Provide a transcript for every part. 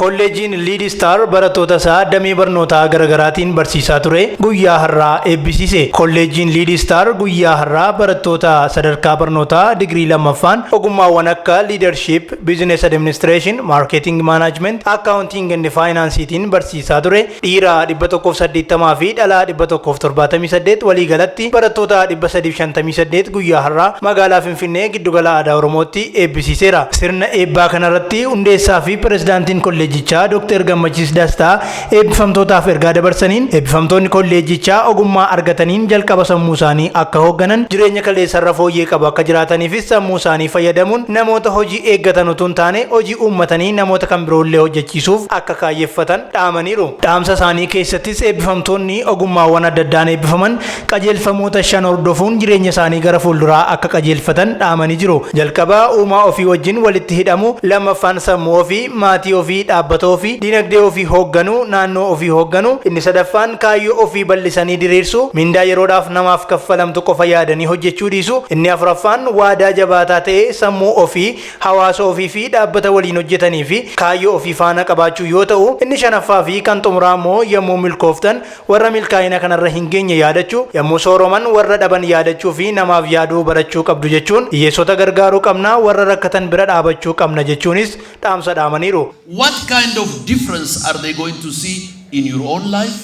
Kolleejiin Lead Star barattoota isaa damee barnootaa garaagaraatiin barsiisaa ture guyyaa har'aa eebbisiise. Kolleejiin Lead Star guyyaa har'aa barattoota sadarkaa barnootaa digirii lammaffaan ogummaawwan akka Leadership, Business Administration, Marketing Management, Accounting and Finance'itiin barsiisaa ture. Dhiira 180 fi dhalaa 178 walii galatti barattoota 358 guyyaa har'aa magaalaa Finfinnee giddugala aadaa Oromootti eebbisiiseera. Sirna eebbaa kanarratti hundeessaa fi pirezidaantiin kolleejichaa Dr. Gammachiis Dastaa eebbifamtootaaf ergaa dabarsaniin eebbifamtoonni kolleejichaa ogummaa argataniin jalqaba sammuu isaanii akka hoogganan jireenya kaleessarra fooyyee qabu akka jiraataniifis sammuu isaanii fayyadamuun namoota hojii eeggatan utuu hin taane hojii uummatanii namoota kan biroollee hojjechiisuuf akka kaayyeffatan dhaamaniiru. Dhaamsa isaanii keessattis eebbifamtoonni ogummaawwan adda addaan eebbifaman qajeelfamoota 5 hordofuun jireenya isaanii gara fuulduraa akka qajeelfatan dhaamanii jiru. Jalqaba uumaa ofii wajjin walitti hidhamu, lammaffaan sammuu ofii, maatii ofii, dhaabbata ofii, dinagdee ofii hoogganuu, naannoo ofii hoogganuu, inni sadaffaan kaayyoo ofii bal'isanii diriirsu, mindaa yeroodhaaf namaaf kaffalamtu qofa yaadanii hojjechuu dhiisu, inni afuraffaan waadaa jabaataa ta'e sammuu ofii, hawaasa ofii fi dhaabbata waliin hojjetanii fi kaayyoo ofii faana qabaachuu yoo ta'u, inni shanaffaa fi kan xumuraa immoo yommuu milkooftan warra milkaa'ina kanarra hin geenye yaadachuu, yommuu sooroman warra dhaban yaadachuu fi namaaf yaaduu barachuu qabdu jechuun hiyyeessota gargaaruu qabna, warra rakkatan bira dhaabachuu qabna jechuunis dhaamsa dhaamaniiru. What kind of difference are they going to see in your own life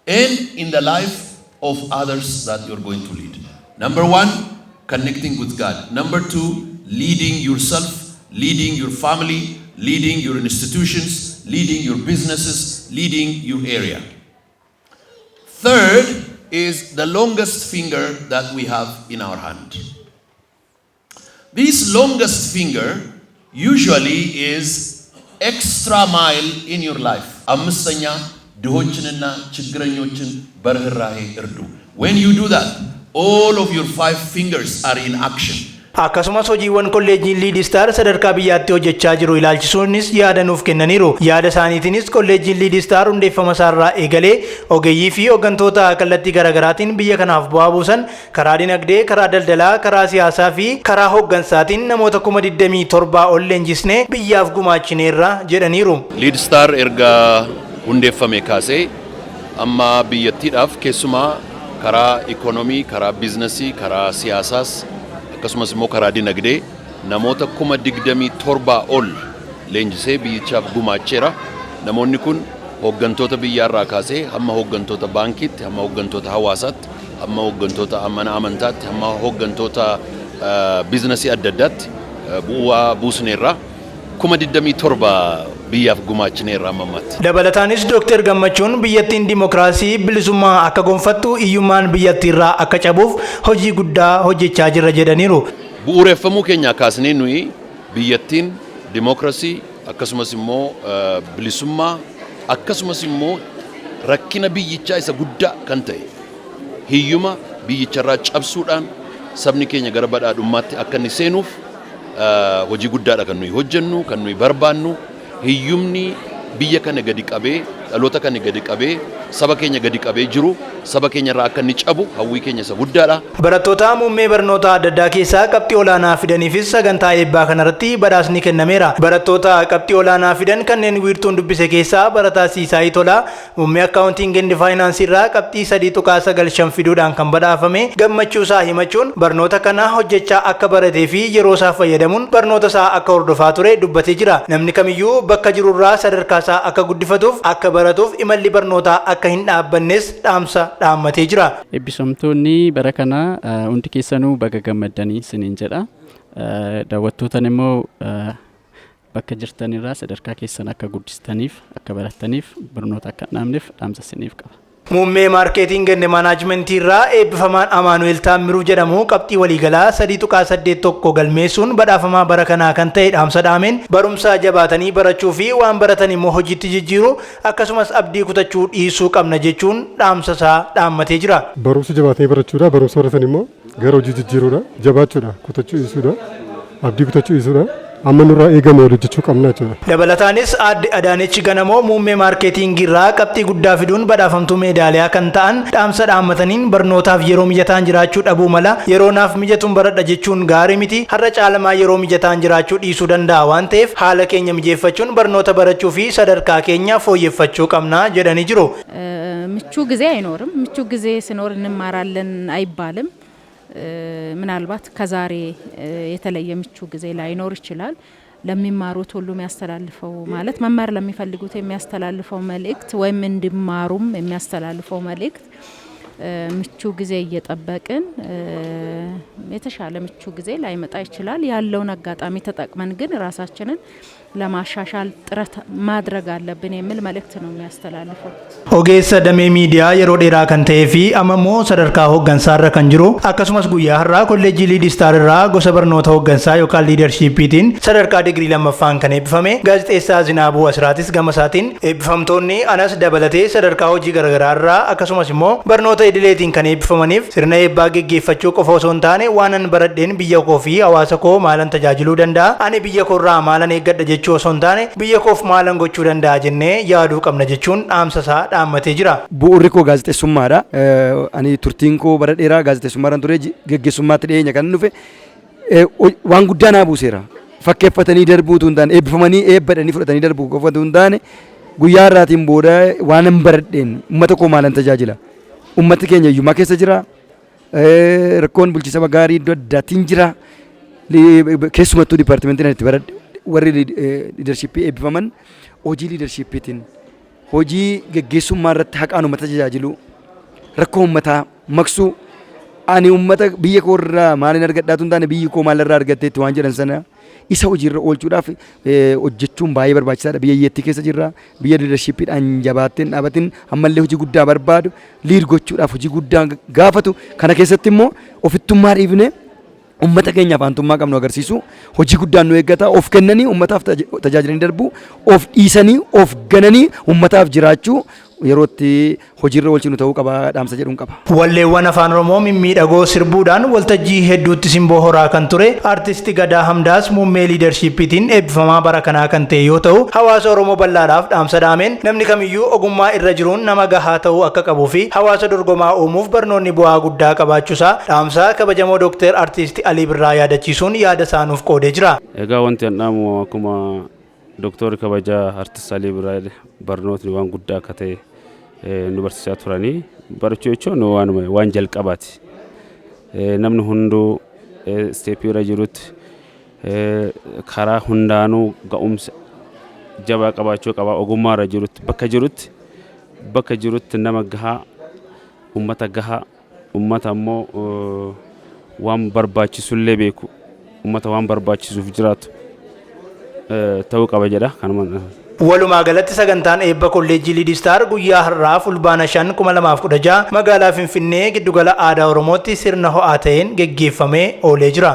and in the life of others that you're going to lead? Number one, connecting with God. Number two, leading yourself, leading your family, leading your institutions, leading your businesses, leading your area. Third is the longest finger that we have in our hand. This longest finger usually is extra mile in your life. አምስተኛ ድሆችንና ችግረኞችን በርህራሄ እርዱ. When you do that, all of your 5 fingers are in action. Akkasumas hojiiwwan kolleejiin Lead Star sadarkaa biyyaatti hojjechaa jiru ilaalchisuunis yaada nuuf kennaniiru. Yaada isaaniitiinis kolleejiin Lead Star hundeeffama isaarraa eegalee ogeeyyii fi hooggantoota kallattii garaagaraatiin biyya kanaaf bu'aa buusan karaa dinagdee, karaa daldalaa, karaa siyaasaa fi karaa hooggansaatiin namoota 27,000 ol leenjisnee biyyaaf gumaachineerra jedhaniiru. Lead Star erga hundeeffame kaasee amma biyyattiidhaaf keessumaa karaa ikoonomii, karaa biizinasii, karaa siyaasaas akkasumas immoo karaa dinagdee namoota 27,000 ol leenjisee biyyichaaf gumaacheera. Namoonni kun hooggantoota biyyaarraa kaasee hamma hooggantoota baankiitti, hamma hooggantoota hawaasaatti, hamma hooggantoota mana amantaatti, hamma hooggantoota biizinasii adda addaatti bu'aa buusneerra 27,000 biyyaaf gumaachineerra ammatti. Dabalataanis Dr. Gammachuun biyyattiin dimokiraasii bilisummaa akka gonfattu iyyummaan biyyattiirraa akka cabuuf hojii guddaa hojjechaa jirra jedhaniiru. Bu'uureffamuu keenya kaasnee nuyi biyyattiin dimokiraasii akkasumas immoo bilisummaa akkasumas immoo rakkina biyyichaa isa guddaa kan ta'e hiyyuma biyyicharraa cabsuudhaan sabni keenya gara badhaadhummaatti akka inni seenuuf hojii guddaadha kan nuyi hojjennu, kan nuyi barbaannu. Hiyyumni biyya kana gadi qabee, dhaloota kana gadi qabee, saba keenya gadi qabee jiru, saba keenya irraa akka inni cabu hawwii keenya isa guddaadha. Barattoota muummee barnoota adda addaa keessaa qabxii olaanaa fidaniifis sagantaa eebbaa kanarratti badhaasni kennameera. Barattoota qabxii olaanaa fidan kanneen wiirtuun dubbise keessaa barataa Siisaayii Tolaa muummee Accounting and Finance irraa qabxii 3.95 fiduudhaan kan badhaafame gammachuu isaa himachuun barnoota kana hojjechaa akka baratee fi yeroo isaa fayyadamuun barnoota isaa akka hordofaa ture dubbatee jira. Namni kamiyyuu bakka jirurraa sadarkaa isaa akka guddifatuuf akka baratuuf imalli barnootaa akka hin dhaabbannes dhaamsa dhaammatee jira. Eebbifamtoonni bara kana hundi keessanuu baga gammaddanii isiniin jedha. Daawwattootaan immoo bakka jirtanirraa sadarkaa keessan akka guddistaniif, akka barataniif, barnoota akka hin dhaabneef dhaamsa isiniif qaba. Muummee Marketing and Management irraa eebbifamaan Amaanu'eel Taammiruu jedhamu qabxii waliigalaa 3.81 galmeessuun badhaafamaa bara kanaa kan ta'e dhaamsa dhaameen barumsa jabaatanii barachuu fi waan baratan immoo hojiitti jijjiiruu akkasumas abdii kutachuu dhiisuu qabna jechuun dhaamsa isaa dhaammatee jira. Barumsa jabaatanii barachuudha, barumsa baratan immoo gara hojii jijjiiruudha, jabaachuudha, kutachuu dhiisuudha, abdii kutachuu dhiisuudha. amma nurraa eegamu hojjechuu qabna jechuudha. Dabalataanis aadde Adaanechi Ganamoo muummee maarkeetingii irraa qabxii guddaa fiduun badhaafamtuu meedaaliyaa kan ta'an dhaamsa dhaammataniin barnootaaf yeroo mijataan jiraachuu dhabuu mala yeroo naaf mijatuun baradha jechuun gaarii miti har'a caalamaa yeroo mijataan jiraachuu dhiisuu danda'a waan ta'eef haala keenya mijeeffachuun barnoota barachuu fi sadarkaa keenya fooyyeffachuu qabna jedhanii jiru. ምቹ ጊዜ አይኖርም። ምቹ ጊዜ ሲኖር እንማራለን አይባልም። ምናልባት ከዛሬ የተለየ ምቹ ጊዜ ላይኖር ይችላል። ለሚማሩት ሁሉ የሚያስተላልፈው ማለት መማር ለሚፈልጉት የሚያስተላልፈው መልእክት ወይም እንዲማሩም የሚያስተላልፈው መልእክት ምቹ ጊዜ እየጠበቅን የተሻለ ምቹ ጊዜ ላይመጣ ይችላል። ያለውን አጋጣሚ ተጠቅመን ግን ራሳችንን ለማሻሻል ጥረት ማድረግ አለብን የሚል መልእክት ነው የሚያስተላልፈው። Ogeessa damee miidiyaa yeroo dheeraa kan ta'ee fi ammoo sadarkaa hooggansaarra kan jiru akkasumas guyyaa har'aa kolleejjii Liidistaar irraa gosa barnoota hooggansaa yookaan liidarshiippiitiin sadarkaa digirii lammaffaan kan eebbifame gaazexeessaa Zinaabuu Asiraatis gama isaatiin eebbifamtoonni anas dabalatee sadarkaa hojii garaagaraa irraa akkasumas immoo barnoota idileetiin kan eebbifamaniif sirna eebbaa geggeeffachuu qofa osoo hin taane waanan baradheen biyya koo fi hawaasa koo maalan tajaajiluu danda'a ani biyya koo irraa maalan eeggadha jechuu osoo hin taane biyya koof maalan gochuu danda'a jennee yaaduu qabna jechuun dhaamsa isaa dhaammatee jira. Bu'uurri koo gaazexeessummaadha. Ani turtiin koo bara dheeraa gaazexeessummaadhaan ture geggeessummaatti dhiyeenya kan dhufe waan guddaa naa buuseera. Fakkeeffatanii darbuutu hin taane eebbifamanii eebbadhanii fudhatanii darbuu qofatu hin taane guyyaa irraatiin booda waan hin baradheen uummata koo maalan tajaajila. Uummati keenya hiyyummaa keessa jira. Rakkoon bulchiinsa gaarii iddoo addaatiin jira. Keessumattuu dipaartimentiin itti baradhe warri liidarshiippii eebbifaman hojii liidarshiippiitiin hojii geggeessummaa irratti haqaan uummata tajaajilu rakkoo uummataa maqsuu ani uummata biyya koo irraa maalin argadhaatu hin taane biyyi koo maalirraa argatteetti waan jedhan sana isa hojiirra oolchuudhaaf hojjechuun baay'ee barbaachisaadha. Biyya hiyyeettii keessa jirra. Biyya liidarshiippiidhaan jabaatteen dhaabatiin ammallee hojii guddaa barbaadu liid gochuudhaaf hojii guddaa gaafatu kana keessatti immoo ofittummaa dhiifne ummata keenya afaantummaa qabnu agarsiisu hojii guddaan nu eeggata of kennanii ummataaf tajaajilanii darbu of dhiisanii of gananii ummataaf jiraachuu yerootti hojiirra oolchinu ta'uu qaba dhaamsa jedhuun qaba. Walleewwan afaan Oromoo mimmiidhagoo sirbuudhaan waltajjii hedduutti simboo horaa kan ture artisti Gadaa Hamdaas muummee liidarshiippiitiin eebbifamaa bara kanaa kan ta'e yoo ta'u hawaasa Oromoo bal'aadhaaf dhaamsa dhaameen namni kamiyyuu ogummaa irra jiruun nama gahaa ta'uu akka qabuu fi hawaasa dorgomaa uumuuf barnoonni bu'aa guddaa qabaachuusaa dhaamsa kabajamoo Dookter Artisti Alii Birraa yaadachiisuun yaada isaanuuf qoodee jira. Egaa wanti dhaamu akkuma Dookter kabajaa Artisti Alii Birraa barnootni waan guddaa akka ta'e nu barsiisaa turanii barachuu jechuun waan jalqabaati. Namni hunduu isteeppii irra jirutti karaa hundaanuu ga'umsa jabaa qabaachuu qaba. Ogummaa irra jirutti bakka jirutti nama gahaa ummata gahaa ummata ammoo waan barbaachisullee beeku ummata waan barbaachisuuf jiraatu ta'uu qaba jedha kanuma. Walumaa galatti sagantaan eebba kolleejjii Liidistaar guyyaa har'aa fulbaana 5 2016 magaalaa Finfinnee giddugala aadaa Oromootti sirna ho'aa ta'een geggeeffamee oolee jira.